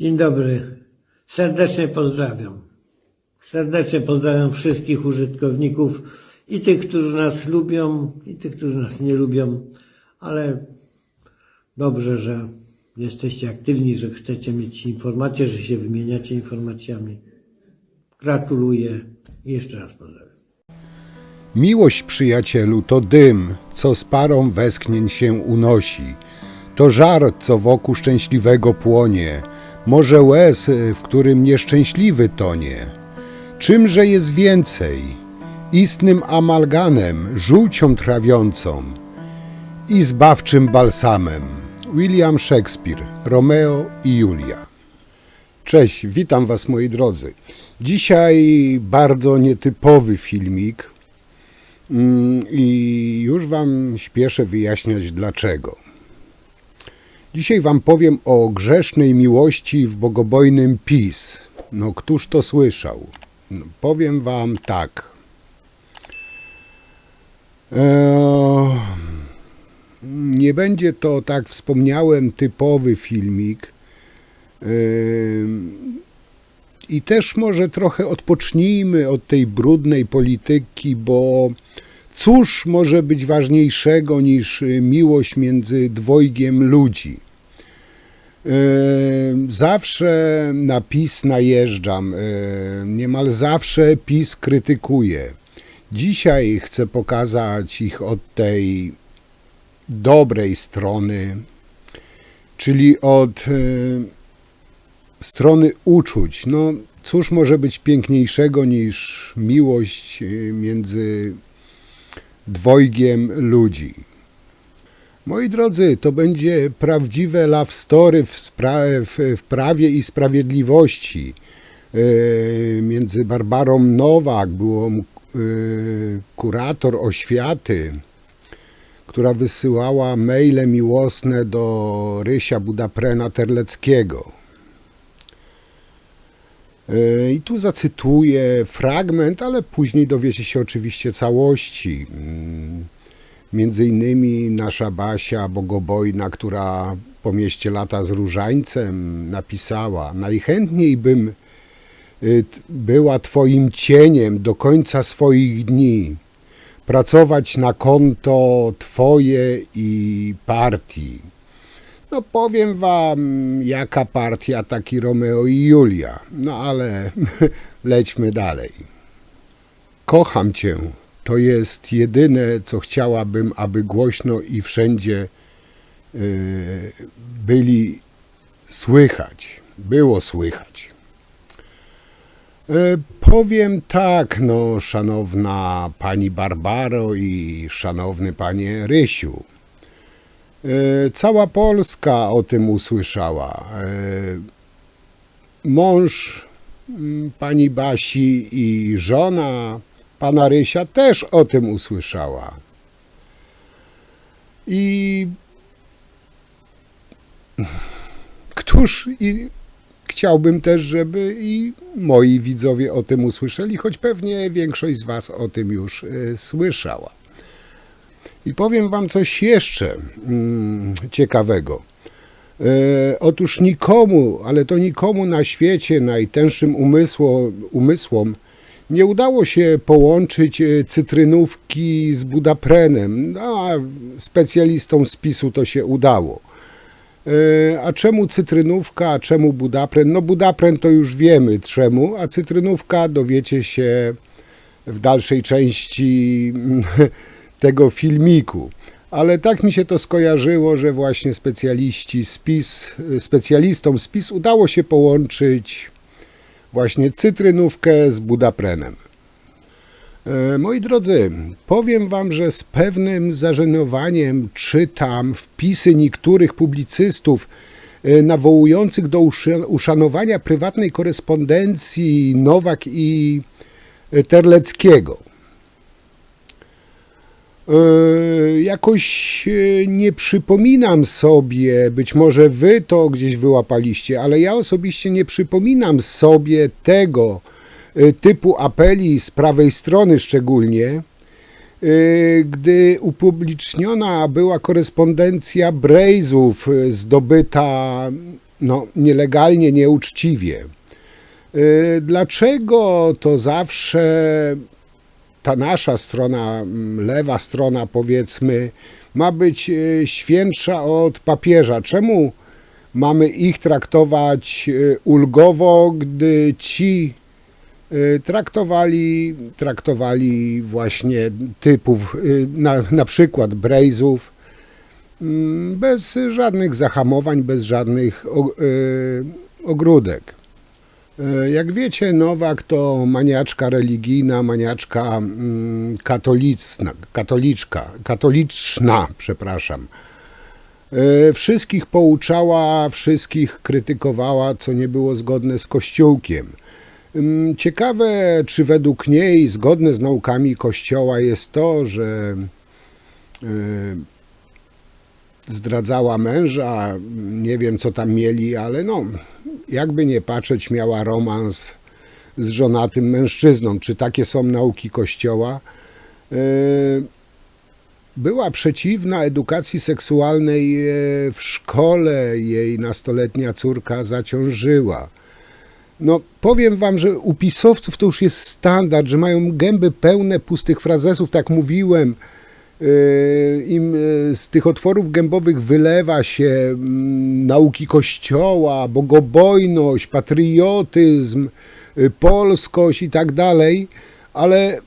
Dzień dobry. Serdecznie pozdrawiam. Serdecznie pozdrawiam wszystkich użytkowników i tych, którzy nas lubią, i tych, którzy nas nie lubią, ale dobrze, że jesteście aktywni, że chcecie mieć informacje, że się wymieniacie informacjami. Gratuluję i jeszcze raz pozdrawiam. Miłość, przyjacielu, to dym, co z parą westchnień się unosi. To żar, co wokół szczęśliwego płonie. Morze łez, w którym nieszczęśliwy tonie. Czymże jest więcej? Istnym amalganem, żółcią trawiącą i zbawczym balsamem. William Shakespeare, Romeo i Julia. Cześć, witam Was, moi drodzy. Dzisiaj bardzo nietypowy filmik i już Wam śpieszę wyjaśniać dlaczego. Dzisiaj Wam powiem o grzesznej miłości w bogobojnym PiS. No, któż to słyszał? No, powiem Wam tak. Nie będzie to, tak wspomniałem, typowy filmik. I też może trochę odpocznijmy od tej brudnej polityki, bo cóż może być ważniejszego niż miłość między dwojgiem ludzi? Zawsze na PiS najeżdżam, niemal zawsze PiS krytykuję. Dzisiaj chcę pokazać ich od tej dobrej strony, czyli od strony uczuć. No, cóż może być piękniejszego niż miłość między dwojgiem ludzi? Moi drodzy, to będzie prawdziwe love story w Prawie i Sprawiedliwości. Między Barbarą Nowak, byłą kurator oświaty, która wysyłała maile miłosne do Rysia Budaprena Terleckiego. I tu zacytuję fragment, ale później dowiecie się oczywiście całości. Między innymi nasza Basia Bogobojna, która po mieście lata z różańcem, napisała: najchętniej bym była Twoim cieniem do końca swoich dni, pracować na konto Twoje i partii. No, powiem Wam, jaka partia, taki Romeo i Julia. No ale lećmy dalej. Kocham Cię. To jest jedyne, co chciałabym, aby głośno i wszędzie było słychać. Powiem tak, no, szanowna pani Barbaro i szanowny panie Rysiu. Cała Polska o tym usłyszała. Mąż pani Basi i żona pana Rysia też o tym usłyszała. I chciałbym też, żeby i moi widzowie o tym usłyszeli, choć pewnie większość z Was o tym już słyszała. I powiem Wam coś jeszcze ciekawego. Otóż nikomu, ale to nikomu na świecie, najtęższym umysłom, nie udało się połączyć cytrynówki z budaprenem, a specjalistom z PiS-u to się udało. A czemu cytrynówka, a czemu budapren? No, budapren to już wiemy czemu, a cytrynówka dowiecie się w dalszej części tego filmiku. Ale tak mi się to skojarzyło, że właśnie specjalistom z PiS udało się połączyć właśnie cytrynówkę z budaprenem. Moi drodzy, powiem Wam, że z pewnym zażenowaniem czytam wpisy niektórych publicystów nawołujących do uszanowania prywatnej korespondencji Nowak i Terleckiego. Jakoś nie przypominam sobie, być może Wy to gdzieś wyłapaliście, ale ja osobiście nie przypominam sobie tego typu apeli z prawej strony szczególnie, gdy upubliczniona była korespondencja Brejzów zdobyta nielegalnie, nieuczciwie. Dlaczego to zawsze ta nasza strona, lewa strona powiedzmy, ma być świętsza od papieża? Czemu mamy ich traktować ulgowo, gdy ci traktowali właśnie typów, na przykład Brejzów, bez żadnych zahamowań, bez żadnych ogródek. Jak wiecie, Nowak to maniaczka religijna, maniaczka katoliczna, przepraszam. Wszystkich pouczała, wszystkich krytykowała, co nie było zgodne z Kościółkiem. Ciekawe, czy według niej zgodne z naukami Kościoła jest to, że zdradzała męża, nie wiem co tam mieli, ale jakby nie patrzeć, miała romans z żonatym mężczyzną. Czy takie są nauki Kościoła? Była przeciwna edukacji seksualnej w szkole, jej nastoletnia córka zaciążyła. Powiem wam, że u pisowców to już jest standard, że mają gęby pełne pustych frazesów, tak mówiłem. Im z tych otworów gębowych wylewa się nauki Kościoła, bogobojność, patriotyzm, polskość i tak dalej, ale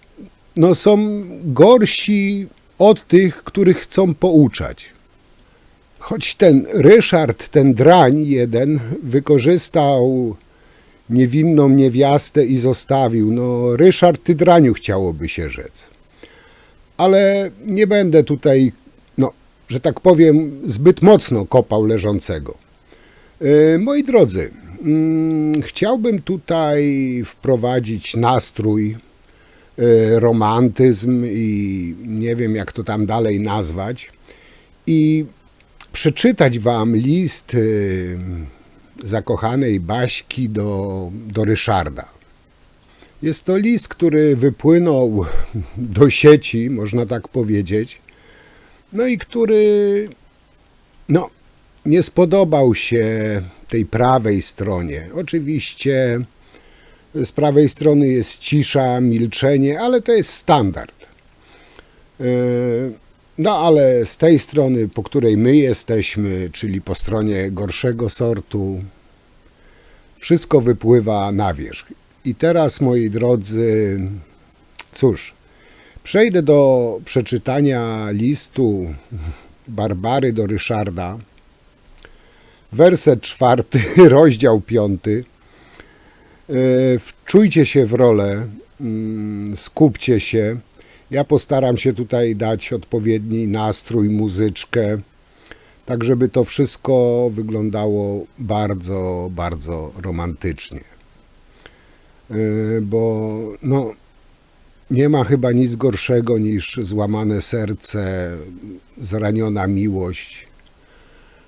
są gorsi od tych, których chcą pouczać. Choć ten Ryszard, ten drań jeden, wykorzystał niewinną niewiastę i zostawił. Ryszard, ty draniu, chciałoby się rzec. Ale nie będę tutaj, że tak powiem, zbyt mocno kopał leżącego. Moi drodzy, chciałbym tutaj wprowadzić nastrój, romantyzm i nie wiem, jak to tam dalej nazwać, i przeczytać wam list zakochanej Baśki do Ryszarda. Jest to list, który wypłynął do sieci, można tak powiedzieć, i który nie spodobał się tej prawej stronie. Oczywiście z prawej strony jest cisza, milczenie, ale to jest standard. Ale z tej strony, po której my jesteśmy, czyli po stronie gorszego sortu, wszystko wypływa na wierzch. I teraz, moi drodzy, cóż, przejdę do przeczytania listu Barbary do Ryszarda, werset 4, rozdział 5. Wczujcie się w rolę, skupcie się. Ja postaram się tutaj dać odpowiedni nastrój, muzyczkę, tak żeby to wszystko wyglądało bardzo, bardzo romantycznie. Bo nie ma chyba nic gorszego niż złamane serce, zraniona miłość.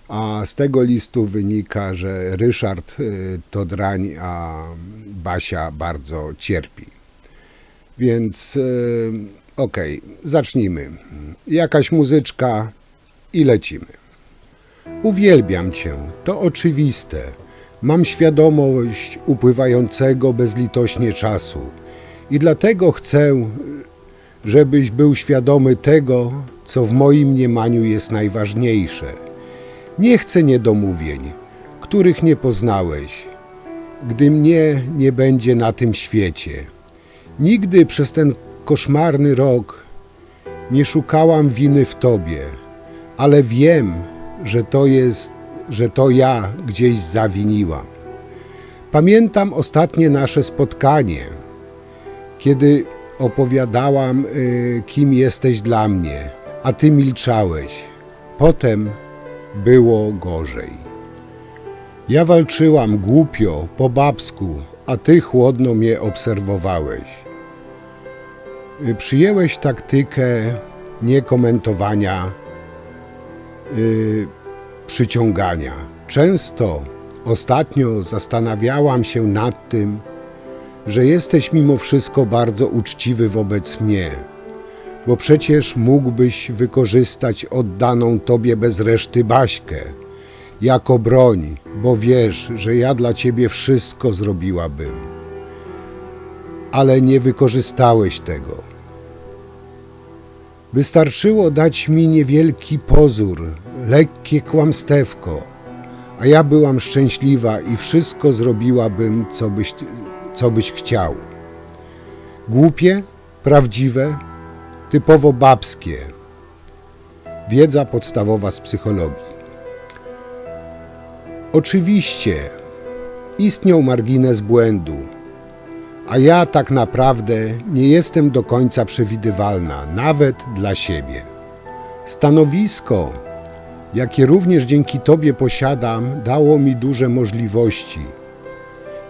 A z tego listu wynika, że Ryszard to drań, a Basia bardzo cierpi. Więc zacznijmy. Jakaś muzyczka i lecimy. Uwielbiam cię, to oczywiste. Mam świadomość upływającego bezlitośnie czasu i dlatego chcę, żebyś był świadomy tego, co w moim mniemaniu jest najważniejsze. Nie chcę niedomówień, których nie poznałeś, gdy mnie nie będzie na tym świecie. Nigdy przez ten koszmarny rok nie szukałam winy w tobie, ale wiem, że to ja gdzieś zawiniłam. Pamiętam ostatnie nasze spotkanie, kiedy opowiadałam, kim jesteś dla mnie, a ty milczałeś. Potem było gorzej. Ja walczyłam głupio, po babsku, a ty chłodno mnie obserwowałeś. Przyjęłeś taktykę niekomentowania, przyciągania. Często ostatnio zastanawiałam się nad tym, że jesteś mimo wszystko bardzo uczciwy wobec mnie, bo przecież mógłbyś wykorzystać oddaną tobie bez reszty Baśkę jako broń, bo wiesz, że ja dla ciebie wszystko zrobiłabym. Ale nie wykorzystałeś tego. Wystarczyło dać mi niewielki pozór, lekkie kłamstewko, a ja byłam szczęśliwa i wszystko zrobiłabym, co byś chciał. Głupie, prawdziwe, typowo babskie. Wiedza podstawowa z psychologii. Oczywiście istniał margines błędu, a ja tak naprawdę nie jestem do końca przewidywalna, nawet dla siebie. Stanowisko, jakie również dzięki Tobie posiadam, dało mi duże możliwości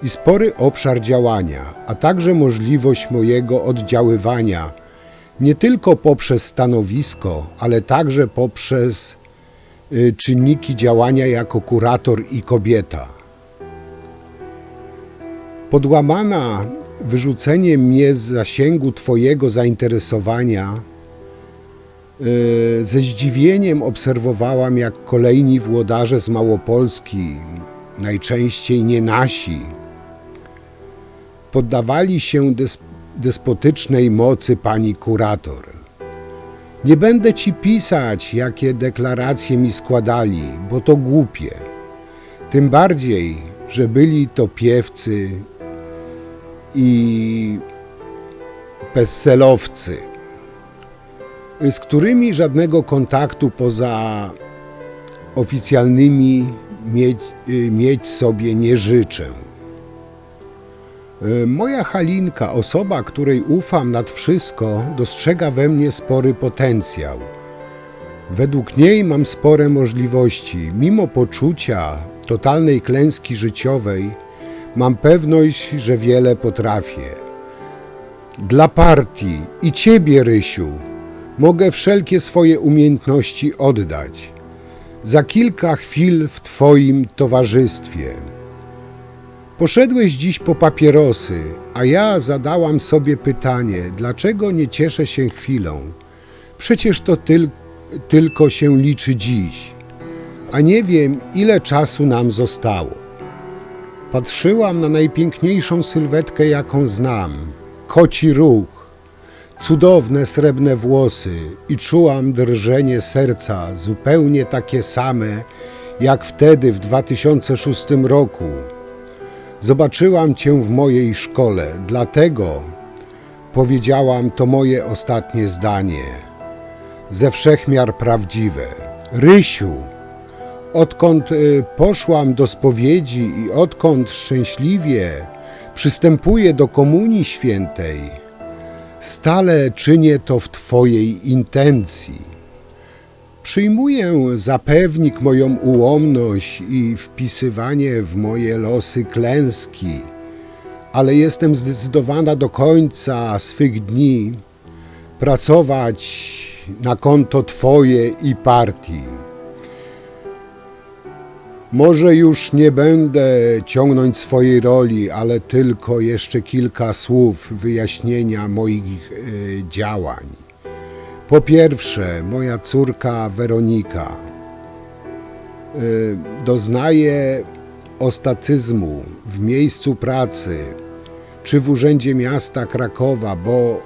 i spory obszar działania, a także możliwość mojego oddziaływania nie tylko poprzez stanowisko, ale także poprzez czynniki działania jako kurator i kobieta. Podłamana wyrzuceniem mnie z zasięgu Twojego zainteresowania, ze zdziwieniem obserwowałam, jak kolejni włodarze z Małopolski, najczęściej nie nasi, poddawali się despotycznej mocy pani kurator. Nie będę ci pisać, jakie deklaracje mi składali, bo to głupie. Tym bardziej, że byli to piewcy i bestselowcy, z którymi żadnego kontaktu poza oficjalnymi mieć sobie nie życzę. Moja Halinka, osoba, której ufam nad wszystko, dostrzega we mnie spory potencjał. Według niej mam spore możliwości. Mimo poczucia totalnej klęski życiowej, mam pewność, że wiele potrafię. Dla partii i Ciebie, Rysiu, mogę wszelkie swoje umiejętności oddać. Za kilka chwil w Twoim towarzystwie. Poszedłeś dziś po papierosy, a ja zadałam sobie pytanie, dlaczego nie cieszę się chwilą? Przecież to tylko się liczy dziś, a nie wiem, ile czasu nam zostało. Patrzyłam na najpiękniejszą sylwetkę, jaką znam, koci róg, cudowne srebrne włosy i czułam drżenie serca, zupełnie takie same, jak wtedy w 2006 roku. Zobaczyłam Cię w mojej szkole, dlatego powiedziałam to moje ostatnie zdanie, ze wszechmiar prawdziwe. Rysiu, odkąd poszłam do spowiedzi i odkąd szczęśliwie przystępuję do Komunii Świętej, stale czynię to w Twojej intencji. Przyjmuję za pewnik moją ułomność i wpisywanie w moje losy klęski, ale jestem zdecydowana do końca swych dni pracować na konto Twoje i partii. Może już nie będę ciągnąć swojej roli, ale tylko jeszcze kilka słów wyjaśnienia moich działań. Po pierwsze, moja córka Weronika doznaje ostracyzmu w miejscu pracy czy w Urzędzie Miasta Krakowa, bo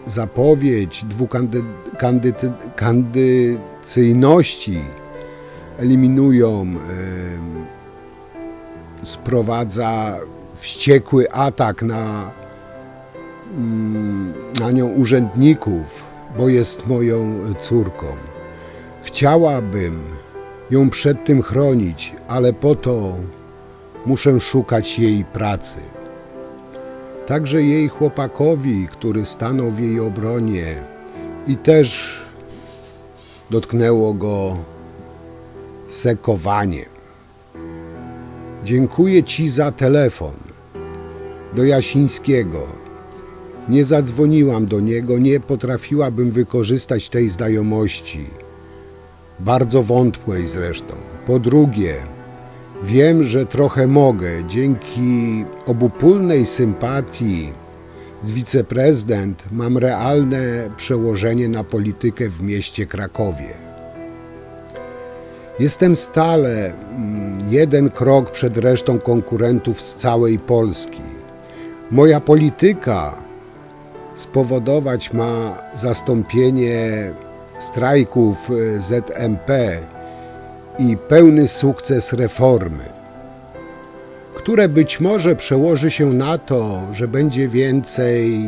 zapowiedź dwukandydacyjności eliminują, sprowadza wściekły atak na nią urzędników, bo jest moją córką. Chciałabym ją przed tym chronić, ale po to muszę szukać jej pracy. Także jej chłopakowi, który stanął w jej obronie i też dotknęło go sekowanie. Dziękuję Ci za telefon do Jasińskiego. Nie zadzwoniłam do niego, nie potrafiłabym wykorzystać tej znajomości. Bardzo wątłej zresztą. Po drugie, wiem, że trochę mogę dzięki obopólnej sympatii z wiceprezydent mam realne przełożenie na politykę w mieście Krakowie. Jestem stale jeden krok przed resztą konkurentów z całej Polski. Moja polityka spowodować ma zastąpienie strajków ZMP i pełny sukces reformy, które być może przełoży się na to, że będzie więcej,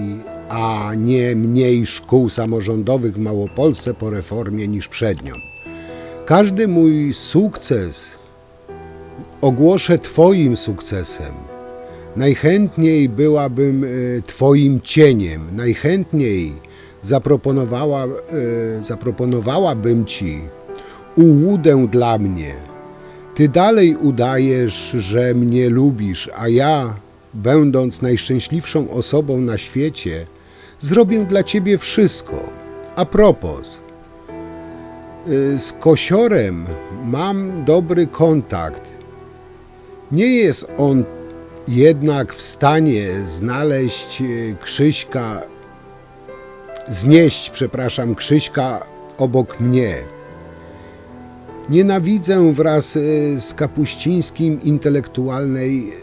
a nie mniej szkół samorządowych w Małopolsce po reformie niż przed nią. Każdy mój sukces ogłoszę Twoim sukcesem. Najchętniej byłabym Twoim cieniem, najchętniej zaproponowałabym Ci ułudę dla mnie. Ty dalej udajesz, że mnie lubisz, a ja, będąc najszczęśliwszą osobą na świecie, zrobię dla Ciebie wszystko. A propos, z Kosiorem mam dobry kontakt. Nie jest on jednak w stanie znieść Krzyśka obok mnie. Nienawidzę wraz z Kapuścińskim intelektualnej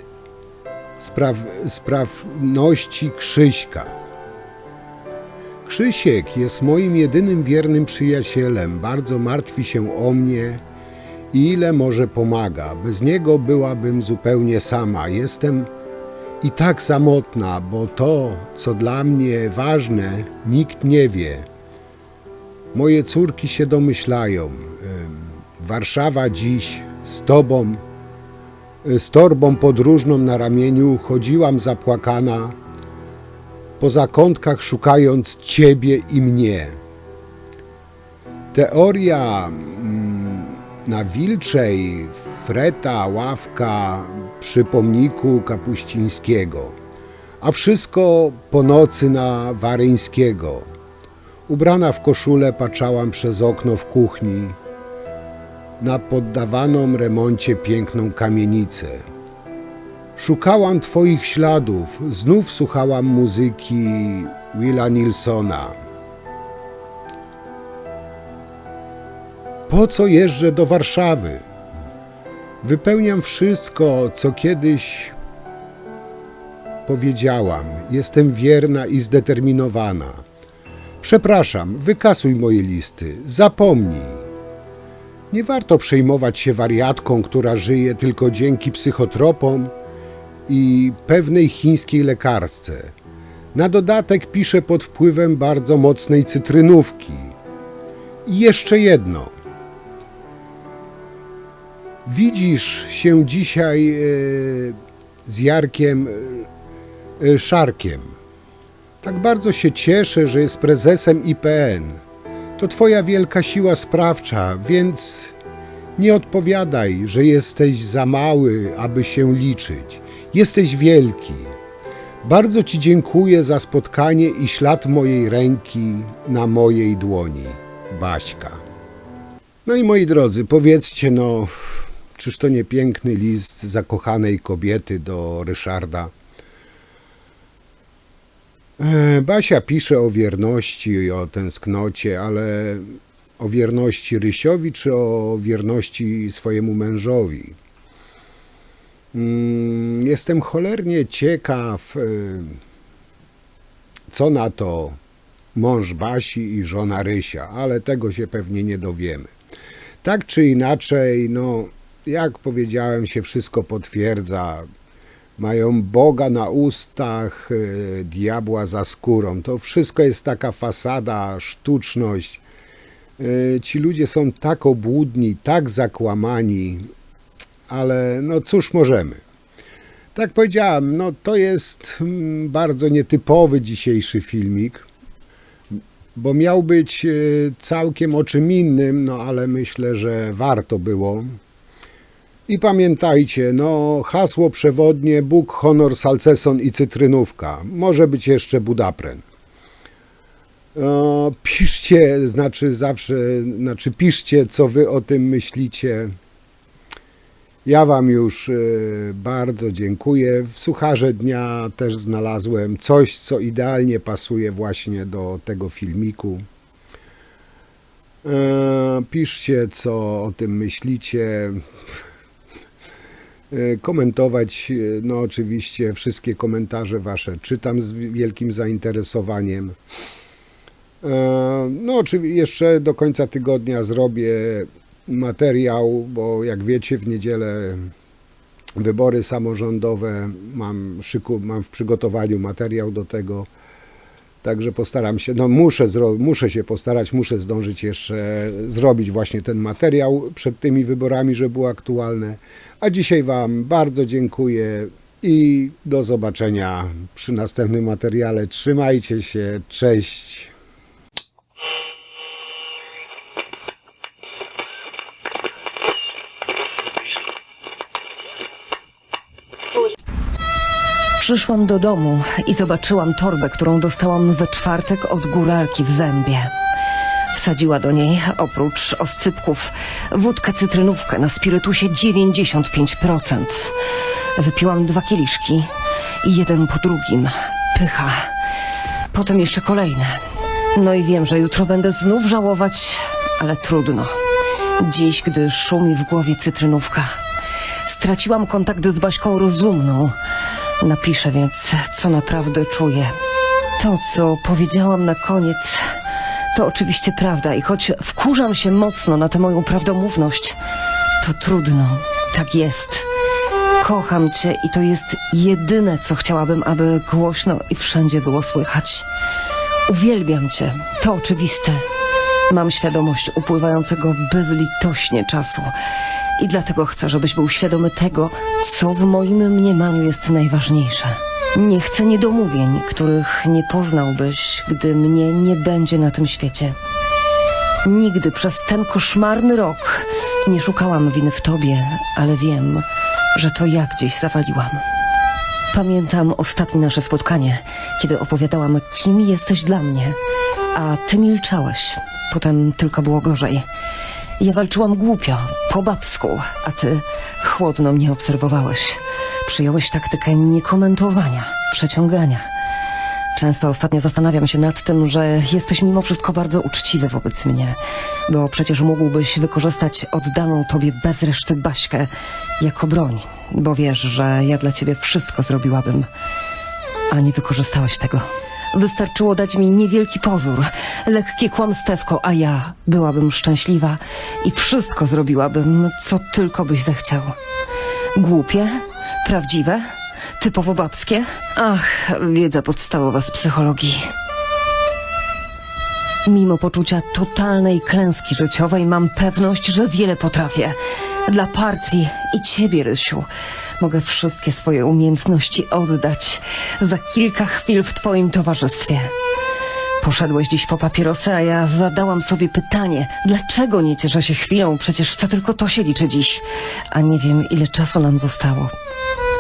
sprawności Krzyśka. Krzysiek jest moim jedynym wiernym przyjacielem, bardzo martwi się o mnie i ile może pomaga. Bez niego byłabym zupełnie sama. Jestem i tak samotna, bo to, co dla mnie ważne, nikt nie wie. Moje córki się domyślają. Warszawa dziś z torbą podróżną na ramieniu chodziłam zapłakana po zakątkach szukając Ciebie i mnie. Teoria na Wilczej, freta, ławka przy pomniku Kapuścińskiego, a wszystko po nocy na Waryńskiego. Ubrana w koszulę patrzałam przez okno w kuchni na poddawaną remoncie piękną kamienicę. Szukałam Twoich śladów, znów słuchałam muzyki Willa Nilsona. Po co jeżdżę do Warszawy? Wypełniam wszystko, co kiedyś powiedziałam. Jestem wierna i zdeterminowana. Przepraszam, wykasuj moje listy, zapomnij. Nie warto przejmować się wariatką, która żyje tylko dzięki psychotropom i pewnej chińskiej lekarce. Na dodatek pisze pod wpływem bardzo mocnej cytrynówki. I jeszcze jedno. Widzisz się dzisiaj z Jarkiem Szarkiem. Tak bardzo się cieszę, że jest prezesem IPN. To Twoja wielka siła sprawcza, więc nie odpowiadaj, że jesteś za mały, aby się liczyć. Jesteś wielki. Bardzo Ci dziękuję za spotkanie i ślad mojej ręki na mojej dłoni. Baśka. No i moi drodzy, powiedzcie, czyż to nie piękny list zakochanej kobiety do Ryszarda? Basia pisze o wierności i o tęsknocie, ale o wierności Rysiowi czy o wierności swojemu mężowi? Jestem cholernie ciekaw, co na to mąż Basi i żona Rysia, ale tego się pewnie nie dowiemy. Tak czy inaczej, jak powiedziałem, się wszystko potwierdza. Mają Boga na ustach, diabła za skórą. To wszystko jest taka fasada, sztuczność. Ci ludzie są tak obłudni, tak zakłamani, ale cóż możemy. Tak powiedziałem, to jest bardzo nietypowy dzisiejszy filmik, bo miał być całkiem o czym innym, ale myślę, że warto było. I pamiętajcie, hasło przewodnie Bóg, honor, salceson i cytrynówka. Może być jeszcze Budapren. Piszcie, piszcie, co wy o tym myślicie. Ja wam już bardzo dziękuję. W sucharze dnia też znalazłem coś, co idealnie pasuje właśnie do tego filmiku. Piszcie, co o tym myślicie. Komentować, no oczywiście wszystkie komentarze wasze czytam z wielkim zainteresowaniem. No oczywiście jeszcze do końca tygodnia zrobię materiał, bo jak wiecie, w niedzielę wybory samorządowe, mam w przygotowaniu materiał do tego, także postaram się, no muszę się postarać, muszę zdążyć jeszcze zrobić właśnie ten materiał przed tymi wyborami, żeby było aktualne. A dzisiaj wam bardzo dziękuję i do zobaczenia przy następnym materiale. Trzymajcie się, cześć! Przyszłam do domu i zobaczyłam torbę, którą dostałam we czwartek od góralki w Zębie. Wsadziła do niej, oprócz oscypków, wódkę cytrynówkę na spirytusie 95%. Wypiłam 2 kieliszki i jeden po drugim. Pycha. Potem jeszcze kolejne. No i wiem, że jutro będę znów żałować, ale trudno. Dziś, gdy szumi w głowie cytrynówka. Straciłam kontakt z Baśką rozumną. Napiszę więc, co naprawdę czuję. To, co powiedziałam na koniec, to oczywiście prawda i choć wkurzam się mocno na tę moją prawdomówność, to trudno. Tak jest. Kocham cię i to jest jedyne, co chciałabym, aby głośno i wszędzie było słychać. Uwielbiam cię, to oczywiste. Mam świadomość upływającego bezlitośnie czasu i dlatego chcę, żebyś był świadomy tego, co w moim mniemaniu jest najważniejsze. Nie chcę niedomówień, których nie poznałbyś, gdy mnie nie będzie na tym świecie. Nigdy przez ten koszmarny rok nie szukałam winy w tobie, ale wiem, że to ja gdzieś zawaliłam. Pamiętam ostatnie nasze spotkanie, kiedy opowiadałam, kim jesteś dla mnie, a ty milczałeś. Potem tylko było gorzej. Ja walczyłam głupio, po babsku, a ty chłodno mnie obserwowałeś. Przyjąłeś taktykę niekomentowania, przeciągania. Często ostatnio zastanawiam się nad tym, że jesteś mimo wszystko bardzo uczciwy wobec mnie, bo przecież mógłbyś wykorzystać oddaną tobie bez reszty Baśkę jako broń, bo wiesz, że ja dla ciebie wszystko zrobiłabym, a nie wykorzystałeś tego. Wystarczyło dać mi niewielki pozór, lekkie kłamstewko, a ja byłabym szczęśliwa i wszystko zrobiłabym, co tylko byś zechciał. Głupie? Prawdziwe? Typowo babskie? Ach, wiedza podstawowa z psychologii. Mimo poczucia totalnej klęski życiowej mam pewność, że wiele potrafię. Dla partii i ciebie, Rysiu, mogę wszystkie swoje umiejętności oddać za kilka chwil w twoim towarzystwie. Poszedłeś dziś po papierosy, a ja zadałam sobie pytanie, dlaczego nie cieszę się chwilą, przecież to tylko to się liczy dziś, a nie wiem, ile czasu nam zostało.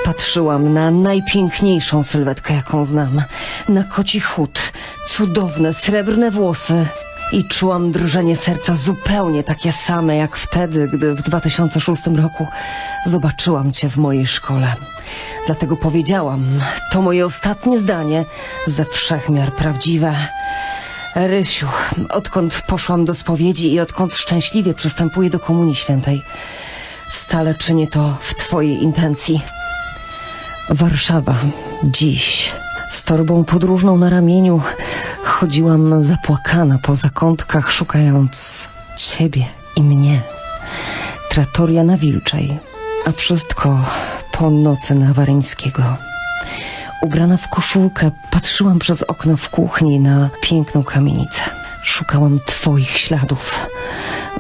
Patrzyłam na najpiękniejszą sylwetkę, jaką znam, na koci chód, cudowne, srebrne włosy i czułam drżenie serca zupełnie takie same jak wtedy, gdy w 2006 roku zobaczyłam cię w mojej szkole. Dlatego powiedziałam, to moje ostatnie zdanie, ze wszechmiar prawdziwe. Rysiu, odkąd poszłam do spowiedzi i odkąd szczęśliwie przystępuję do Komunii Świętej, stale czynię to w twojej intencji. Warszawa, dziś, z torbą podróżną na ramieniu, chodziłam zapłakana po zakątkach, szukając ciebie i mnie. Trattoria na Wilczej, a wszystko po nocy na Waryńskiego. Ubrana w koszulkę, patrzyłam przez okno w kuchni na piękną kamienicę. Szukałam twoich śladów.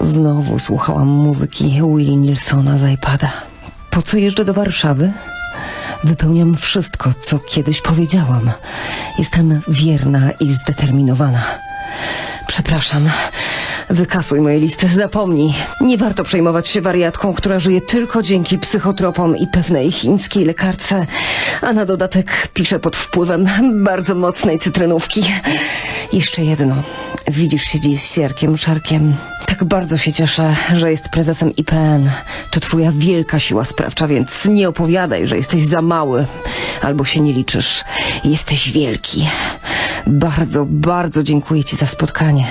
Znowu słuchałam muzyki Willie Nilsona z iPada. Po co jeżdżę do Warszawy? Wypełniam wszystko, co kiedyś powiedziałam. Jestem wierna i zdeterminowana. Przepraszam. Wykasuj moje listy, zapomnij. Nie warto przejmować się wariatką, która żyje tylko dzięki psychotropom i pewnej chińskiej lekarce, a na dodatek pisze pod wpływem bardzo mocnej cytrynówki. Jeszcze jedno. Widzisz się dziś z Sierkiem Szarkiem. Tak bardzo się cieszę, że jest prezesem IPN. To twoja wielka siła sprawcza, więc nie opowiadaj, że jesteś za mały albo się nie liczysz. Jesteś wielki. Bardzo, bardzo dziękuję ci za spotkanie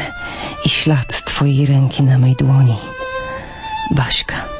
i ślad twojej ręki na mej dłoni. Baśka.